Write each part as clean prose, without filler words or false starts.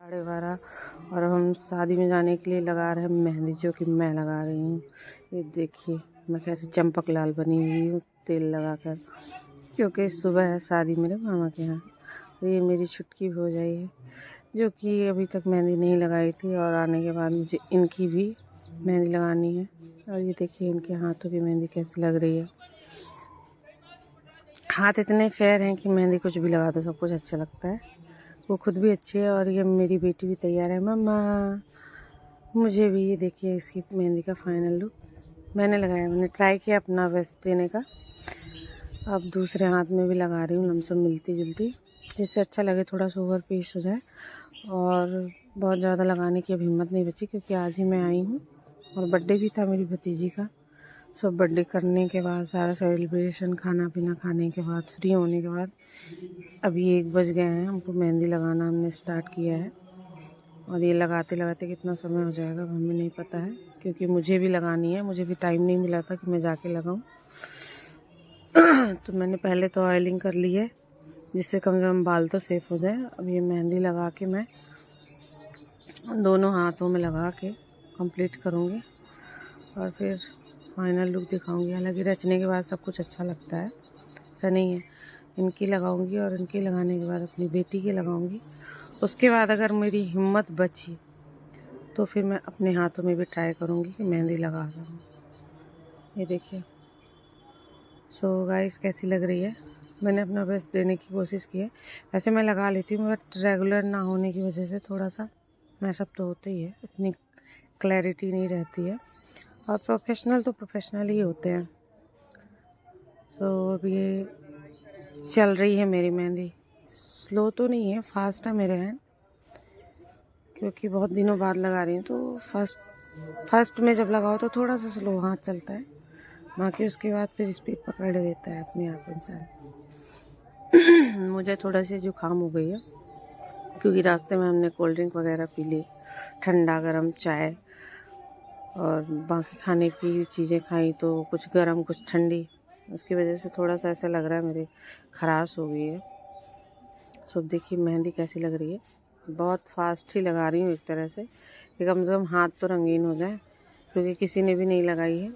12:30 और हम शादी में जाने के लिए लगा रहे हैं मेहंदी, जो कि मैं लगा रही हूँ। ये देखिए मैं कैसे चंपक लाल बनी हुई हूँ तेल लगाकर, क्योंकि सुबह है शादी मेरे मामा के यहाँ। तो ये मेरी छुटकी भौजाई है जो कि अभी तक मेहंदी नहीं लगाई थी, और आने के बाद मुझे इनकी भी मेहंदी लगानी है। और ये देखिए इनके हाथों की मेहंदी कैसी लग रही है। हाथ इतने फेयर हैं कि मेहंदी कुछ भी लगा दो सब कुछ अच्छा लगता है। वो खुद भी अच्छी है और ये मेरी बेटी भी तैयार है। मम्मा मुझे भी ये देखिए इसकी मेहंदी का फाइनल लुक मैंने लगाया। मैंने ट्राई किया अपना बेस्ट देने का। अब दूसरे हाथ में भी लगा रही हूँ लमसम मिलती जुलती, जिससे अच्छा लगे, थोड़ा सा ओवर पेश हो जाए। और बहुत ज़्यादा लगाने की अब हिम्मत नहीं बची, क्योंकि आज ही मैं आई हूँ और बर्थडे भी था मेरी भतीजी का। सब बर्थडे करने के बाद, सारा सेलिब्रेशन, खाना पीना खाने के बाद, फ्री होने के बाद अभी 1 बज गए हैं। हमको मेहंदी लगाना हमने स्टार्ट किया है, और ये लगाते लगाते कितना समय हो जाएगा हमें नहीं पता है, क्योंकि मुझे भी लगानी है। मुझे भी टाइम नहीं मिला था कि मैं जाके लगाऊं। तो मैंने पहले तो ऑयलिंग कर ली है, जिससे कम से कम बाल तो सेफ हो जाए। अब ये मेहंदी लगा के मैं दोनों हाथों में लगा के कंप्लीट करूँगी, और फिर फाइनल लुक दिखाऊंगी। हालांकि रचने के बाद सब कुछ अच्छा लगता है, ऐसा नहीं है। इनकी लगाऊंगी और इनकी लगाने के बाद अपनी बेटी की लगाऊंगी। उसके बाद अगर मेरी हिम्मत बची तो फिर मैं अपने हाथों में भी ट्राई करूंगी कि मेहंदी लगा दूँ। ये देखिए। सो गाइस कैसी लग रही है। मैंने अपना बेस्ट देने की कोशिश की है। वैसे मैं लगा लेती हूँ, बट रेगुलर ना होने की वजह से थोड़ा सा मैसअप तो होता ही है, इतनी क्लैरिटी नहीं रहती है। और प्रोफेशनल तो प्रोफेशनल ही होते हैं। तो अब ये चल रही है मेरी मेहंदी। स्लो तो नहीं है, फास्ट है मेरे हैंड, क्योंकि बहुत दिनों बाद लगा रही हूँ। तो फर्स्ट में जब लगाओ तो थोड़ा सा स्लो हाथ चलता है, बाकी उसके बाद फिर स्पीड पकड़ लेता है अपने आप इंसान। मुझे थोड़ा सी जुकाम हो गई है, क्योंकि रास्ते में हमने कोल्ड ड्रिंक वगैरह पी ली, ठंडा गरम चाय और बाकी खाने की चीज़ें खाई, तो कुछ गरम कुछ ठंडी, उसकी वजह से थोड़ा सा ऐसा लग रहा है मेरी खराश हो गई है। सो देखिए मेहंदी कैसी लग रही है। बहुत फास्ट ही लगा रही हूँ एक तरह से, कि कम से कम हाथ तो रंगीन हो जाए, क्योंकि किसी ने भी नहीं लगाई है।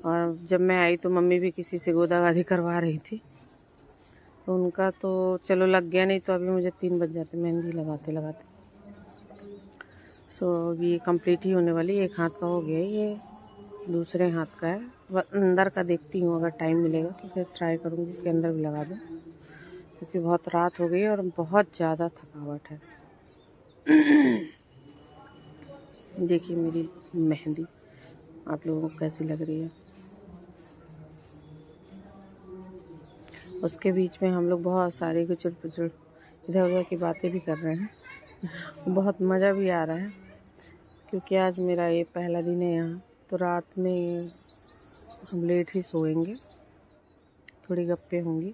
और जब मैं आई तो मम्मी भी किसी से गोदागादी करवा रही थी, तो उनका तो चलो लग गया, नहीं तो अभी मुझे 3 बज जाते मेहंदी लगाते लगाते। सो ये कंप्लीट ही होने वाली। एक हाथ का हो गया, ये दूसरे हाथ का है। अंदर का देखती हूँ, अगर टाइम मिलेगा तो फिर ट्राई करूँगी कि अंदर भी लगा दूँ, क्योंकि बहुत रात हो गई है और बहुत ज़्यादा थकावट है। देखिए मेरी मेहंदी आप लोगों को कैसी लग रही है। उसके बीच में हम लोग बहुत सारी कुचड़ पुचड़ इधर उधर की बातें भी कर रहे हैं। बहुत मज़ा भी आ रहा है, क्योंकि आज मेरा ये पहला दिन है यहाँ। तो रात में हम लेट ही सोएंगे, थोड़ी गप्पे होंगी,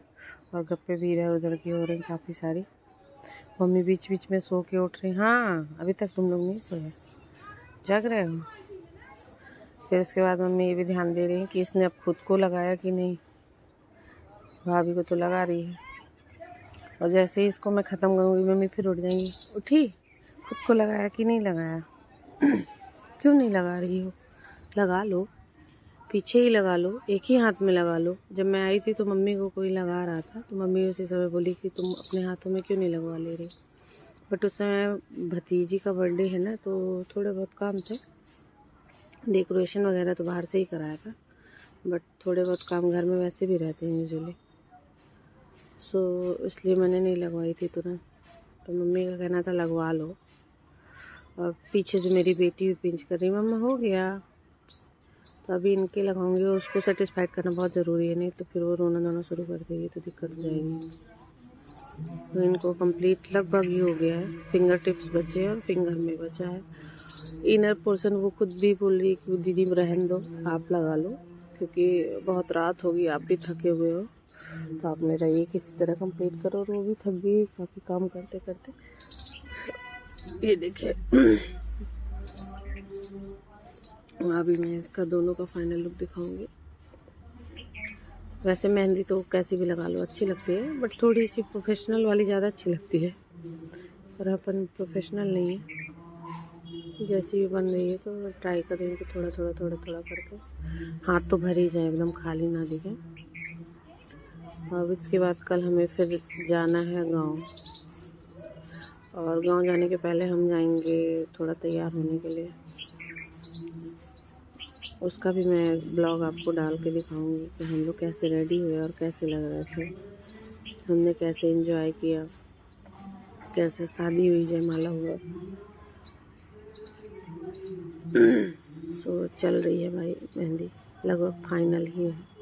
और गप्पे भी इधर उधर की हो रही काफ़ी सारी। मम्मी बीच बीच में सो के उठ रही, हाँ अभी तक तुम लोग नहीं सोए, जग रहे हो। फिर उसके बाद मम्मी ये भी ध्यान दे रही है कि इसने अब खुद को लगाया कि नहीं। भाभी को तो लगा रही है, और जैसे ही इसको मैं ख़त्म करूँगी मम्मी फिर उठ जाएंगी, उठी खुद को लगाया कि नहीं लगाया। क्यों नहीं लगा रही हो, लगा लो, पीछे ही लगा लो, एक ही हाथ में लगा लो। जब मैं आई थी तो मम्मी को कोई लगा रहा था, तो मम्मी उसी समय बोली कि तुम अपने हाथों में क्यों नहीं लगवा ले रही। बट उस समय भतीजी का बर्थडे है ना, तो थोड़े बहुत काम थे। डेकोरेशन वगैरह तो बाहर से ही कराया था, बट थोड़े बहुत काम घर में वैसे भी रहते हैं यूजुअली। सो इसलिए मैंने नहीं लगवाई थी तुरंत। तो मम्मी का कहना था लगवा लो, और पीछे से मेरी बेटी भी पिंच कर रही, मम्मा हो गया। तो अभी इनके लगाऊंगी, और उसको सेटिस्फाइड करना बहुत ज़रूरी है, नहीं तो फिर वो रोना धोना शुरू कर देगी तो दिक्कत हो जाएगी। तो इनको कंप्लीट लगभग ही हो गया है। फिंगर टिप्स बचे हैं और फिंगर में बचा है। इनर पोर्शन वो खुद भी बोल रही कि दीदी रहन दो, आप लगा लो, क्योंकि बहुत रात होगी, आप भी थके हुए हो, तो आप मेरा ये किसी तरह कंप्लीट करो। और वो भी थक गई काफ़ी काम करते करते। ये देखिए अभी मैं इसका दोनों का फाइनल लुक दिखाऊंगी। वैसे मेहंदी तो कैसी भी लगा लो अच्छी लगती है, बट थोड़ी सी प्रोफेशनल वाली ज़्यादा अच्छी लगती है, और अपन प्रोफेशनल नहीं है, जैसी भी बन रही है तो ट्राई करेंगे कि थोड़ा थोड़ा थोड़ा थोड़ा करके हाथ तो भर ही जाए, एकदम खाली ना दिखे। और इसके बाद कल हमें फिर जाना है गांव, और गांव जाने के पहले हम जाएंगे थोड़ा तैयार होने के लिए। उसका भी मैं ब्लॉग आपको डाल के दिखाऊंगी कि हम लोग कैसे रेडी हुए और कैसे लग रहे थे, हमने कैसे एंजॉय किया, कैसे शादी हुई, जयमाला हुआ। सो चल रही है भाई मेहंदी, लगभग फाइनल ही है।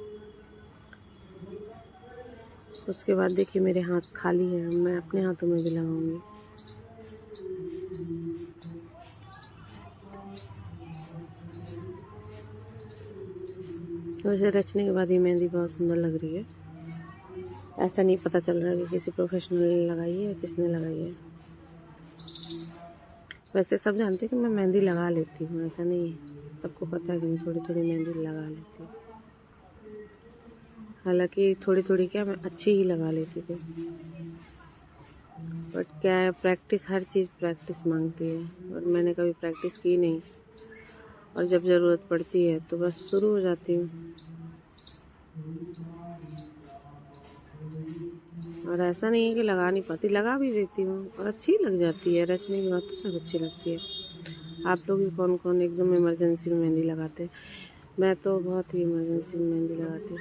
उसके बाद देखिए मेरे हाथ खाली हैं, मैं अपने हाथों में भी लगाऊंगी। वैसे रचने के बाद ये मेहंदी बहुत सुंदर लग रही है। ऐसा नहीं पता चल रहा कि किसी प्रोफेशनल ने लगाई है या किसने लगाई है। वैसे सब जानते हैं कि मैं मेहंदी लगा लेती हूँ, ऐसा नहीं है, सबको पता है कि मैं थोड़ी थोड़ी मेहंदी लगा लेती हूँ। हालांकि थोड़ी थोड़ी क्या, मैं अच्छी ही लगा लेती थी, बट क्या है, प्रैक्टिस, हर चीज़ प्रैक्टिस मांगती है, और मैंने कभी प्रैक्टिस की नहीं, और जब ज़रूरत पड़ती है तो बस शुरू हो जाती हूँ। और ऐसा नहीं है कि लगा नहीं पाती, लगा भी देती हूँ और अच्छी लग जाती है। रचने की बात तो सब अच्छी लगती है। आप लोग भी कौन कौन एकदम इमरजेंसी में मेहंदी लगाते हैं? मैं तो बहुत ही इमरजेंसी में मेहंदी लगाती हूँ।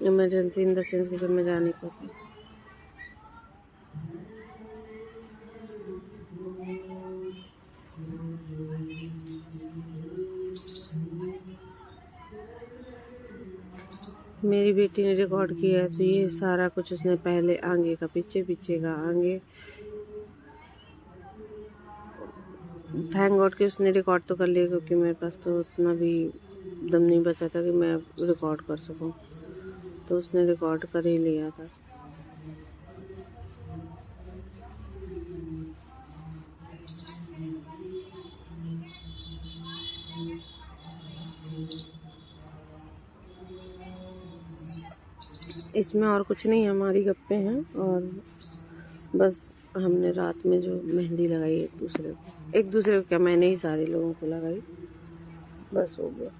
इमरजेंसी इन द सेंस कि जब मैं जा नहीं पाती। मेरी बेटी ने रिकॉर्ड किया है तो ये सारा कुछ उसने पहले आगे का पीछे, पीछे का आगे। थैंक गॉड कि उसने रिकॉर्ड तो कर लिया, क्योंकि मेरे पास तो उतना भी दम नहीं बचा था कि मैं रिकॉर्ड कर सकूं, तो उसने रिकॉर्ड कर ही लिया था। इसमें और कुछ नहीं, हमारी गप्पे हैं, और बस हमने रात में जो मेहंदी लगाई एक दूसरे को क्या, मैंने ही सारे लोगों को लगाई, बस हो गया।